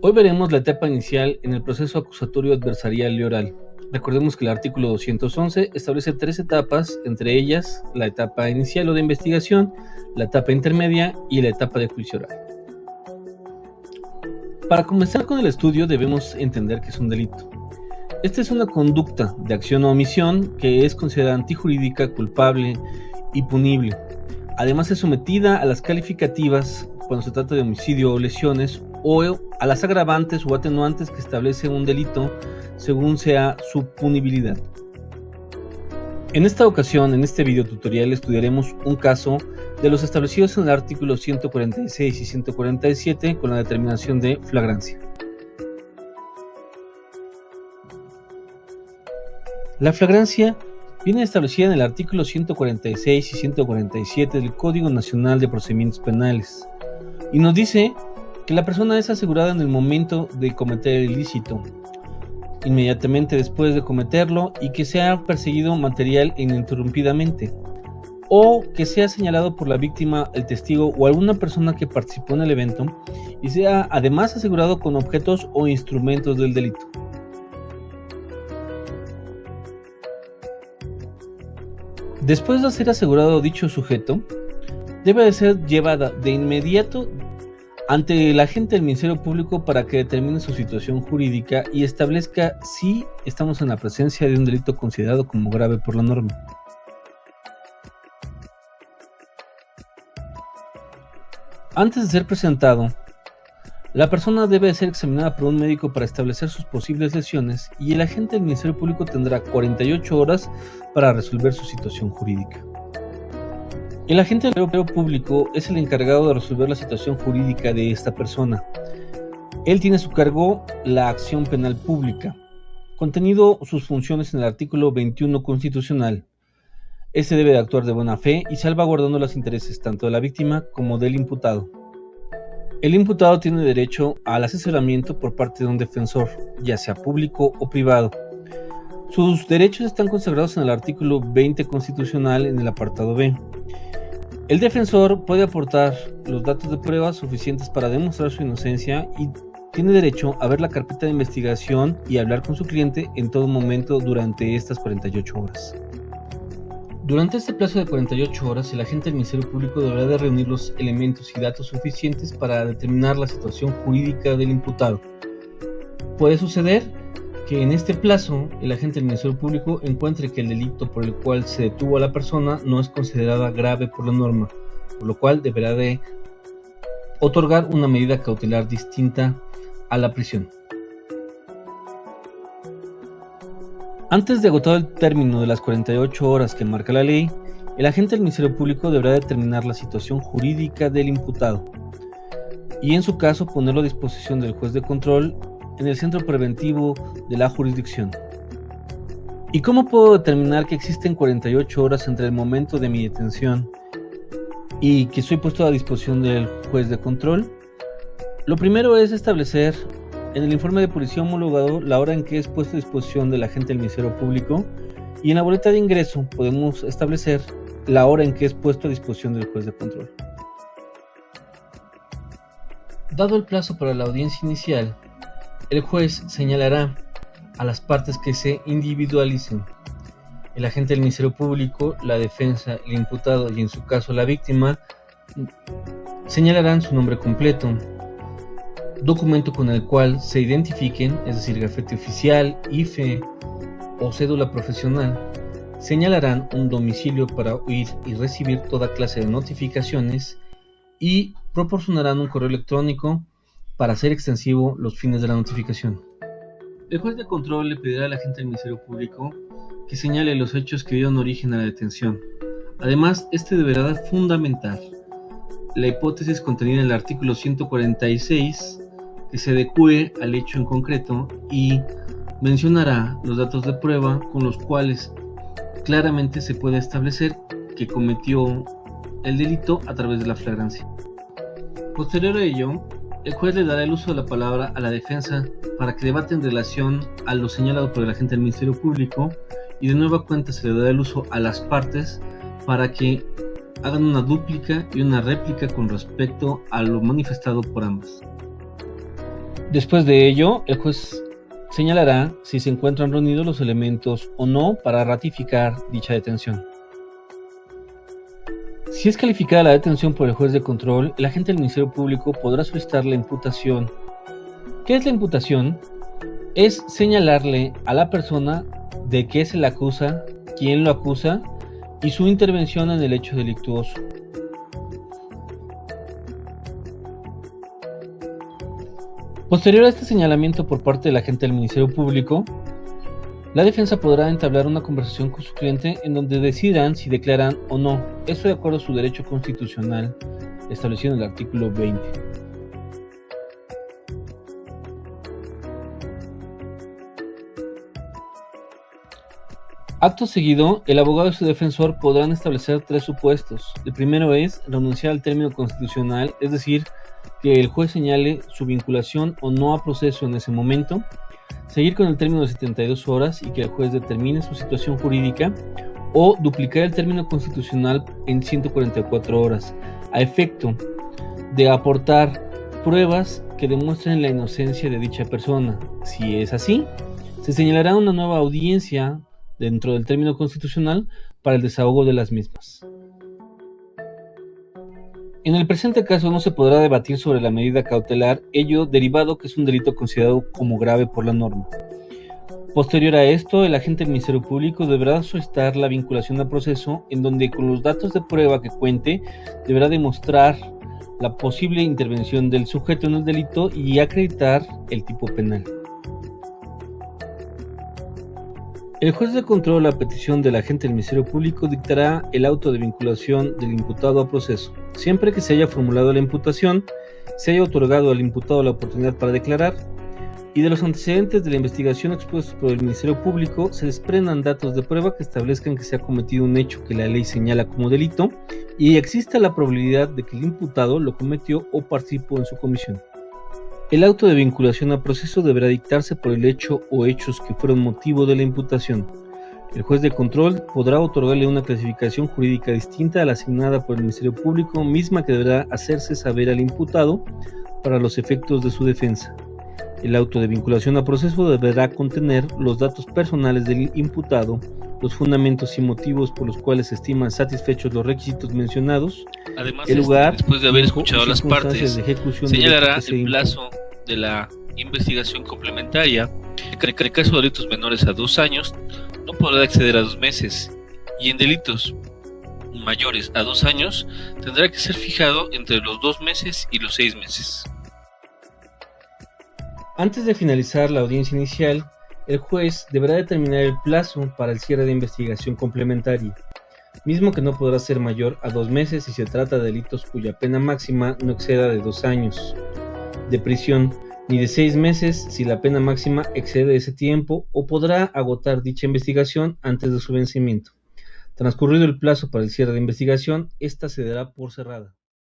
Hoy veremos la etapa inicial en el proceso acusatorio adversarial y oral. Recordemos que el artículo 211 establece 3 etapas, entre ellas la etapa inicial o de investigación, la etapa intermedia y la etapa de juicio oral. Para comenzar con el estudio debemos entender que es un delito. Esta es una conducta de acción o omisión que es considerada antijurídica, culpable y punible. Además es sometida a las calificativas cuando se trata de homicidio o lesiones, o a las agravantes o atenuantes que establece un delito según sea su punibilidad. En esta ocasión, en este video tutorial, estudiaremos un caso de los establecidos en el artículo 146 y 147 con la determinación de flagrancia. La flagrancia viene establecida en el artículo 146 y 147 del Código Nacional de Procedimientos Penales y nos dice que la persona es asegurada en el momento de cometer el ilícito, inmediatamente después de cometerlo y que sea perseguido material e ininterrumpidamente, o que sea señalado por la víctima, el testigo o alguna persona que participó en el evento y sea además asegurado con objetos o instrumentos del delito. Después de ser asegurado dicho sujeto, debe de ser llevada de inmediato ante el agente del Ministerio Público para que determine su situación jurídica y establezca si estamos en la presencia de un delito considerado como grave por la norma. Antes de ser presentado, la persona debe ser examinada por un médico para establecer sus posibles lesiones y el agente del Ministerio Público tendrá 48 horas para resolver su situación jurídica. El agente del Ministerio Público es el encargado de resolver la situación jurídica de esta persona. Él tiene a su cargo la acción penal pública, contenido sus funciones en el artículo 21 constitucional. Este debe de actuar de buena fe y salvaguardando los intereses tanto de la víctima como del imputado. El imputado tiene derecho al asesoramiento por parte de un defensor, ya sea público o privado. Sus derechos están consagrados en el artículo 20 constitucional en el apartado B. El defensor puede aportar los datos de prueba suficientes para demostrar su inocencia y tiene derecho a ver la carpeta de investigación y hablar con su cliente en todo momento durante estas 48 horas. Durante este plazo de 48 horas, el agente del Ministerio Público deberá de reunir los elementos y datos suficientes para determinar la situación jurídica del imputado. Puede suceder que en este plazo el agente del Ministerio Público encuentre que el delito por el cual se detuvo a la persona no es considerada grave por la norma, por lo cual deberá de otorgar una medida cautelar distinta a la prisión. Antes de agotado el término de las 48 horas que marca la ley, el agente del Ministerio Público deberá determinar la situación jurídica del imputado y en su caso ponerlo a disposición del juez de control en el centro preventivo de la jurisdicción. ¿Y cómo puedo determinar que existen 48 horas entre el momento de mi detención y que soy puesto a disposición del juez de control? Lo primero es establecer en el informe de policía homologado la hora en que es puesto a disposición del agente del Ministerio Público y en la boleta de ingreso podemos establecer la hora en que es puesto a disposición del juez de control. Dado el plazo para la audiencia inicial, el juez señalará a las partes que se individualicen. El agente del Ministerio Público, la defensa, el imputado y en su caso la víctima señalarán su nombre completo, documento con el cual se identifiquen, es decir, gafete oficial, IFE o cédula profesional, señalarán un domicilio para oír y recibir toda clase de notificaciones y proporcionarán un correo electrónico para hacer extensivo los fines de la notificación. El juez de control le pedirá al agente del Ministerio Público que señale los hechos que dieron origen a la detención. Además, este deberá fundamentar la hipótesis contenida en el artículo 146 que se adecue al hecho en concreto y mencionará los datos de prueba con los cuales claramente se puede establecer que cometió el delito a través de la flagrancia. Posterior a ello, el juez le dará el uso de la palabra a la defensa para que debate en relación a lo señalado por el agente del Ministerio Público y de nueva cuenta se le dará el uso a las partes para que hagan una dúplica y una réplica con respecto a lo manifestado por ambas. Después de ello, el juez señalará si se encuentran reunidos los elementos o no para ratificar dicha detención. Si es calificada la detención por el juez de control, el agente del Ministerio Público podrá solicitar la imputación. ¿Qué es la imputación? Es señalarle a la persona de qué se le acusa, quién lo acusa y su intervención en el hecho delictuoso. Posterior a este señalamiento por parte del agente del Ministerio Público, la defensa podrá entablar una conversación con su cliente en donde decidan si declaran o no, esto de acuerdo a su derecho constitucional establecido en el artículo 20. Acto seguido, el abogado y su defensor podrán establecer 3 supuestos. El primero es renunciar al término constitucional, es decir, que el juez señale su vinculación o no a proceso en ese momento, seguir con el término de 72 horas y que el juez determine su situación jurídica, o duplicar el término constitucional en 144 horas, a efecto de aportar pruebas que demuestren la inocencia de dicha persona. Si es así, se señalará una nueva audiencia dentro del término constitucional para el desahogo de las mismas. En el presente caso no se podrá debatir sobre la medida cautelar, ello derivado que es un delito considerado como grave por la norma. Posterior a esto, el agente del Ministerio Público deberá solicitar la vinculación al proceso, en donde con los datos de prueba que cuente deberá demostrar la posible intervención del sujeto en el delito y acreditar el tipo penal. El juez de control, a petición del agente del Ministerio Público, dictará el auto de vinculación del imputado a proceso. Siempre que se haya formulado la imputación, se haya otorgado al imputado la oportunidad para declarar, y de los antecedentes de la investigación expuestos por el Ministerio Público se desprendan datos de prueba que establezcan que se ha cometido un hecho que la ley señala como delito y exista la probabilidad de que el imputado lo cometió o participó en su comisión. El auto de vinculación a proceso deberá dictarse por el hecho o hechos que fueron motivo de la imputación. El juez de control podrá otorgarle una clasificación jurídica distinta a la asignada por el Ministerio Público, misma que deberá hacerse saber al imputado para los efectos de su defensa. El auto de vinculación a proceso deberá contener los datos personales del imputado, los fundamentos y motivos por los cuales se estiman satisfechos los requisitos mencionados, además, el lugar, después de haber escuchado las partes, de ejecución señalará el plazo de la investigación complementaria, que en el caso de delitos menores a 2 años no podrá exceder a 2 meses, y en delitos mayores a 2 años tendrá que ser fijado entre los 2 meses y los 6 meses. Antes de finalizar la audiencia inicial, el juez deberá determinar el plazo para el cierre de investigación complementaria, mismo que no podrá ser mayor a 2 meses si se trata de delitos cuya pena máxima no exceda de 2 años de prisión, ni de 6 meses si la pena máxima excede ese tiempo, o podrá agotar dicha investigación antes de su vencimiento. Transcurrido el plazo para el cierre de investigación, esta se dará por cerrada.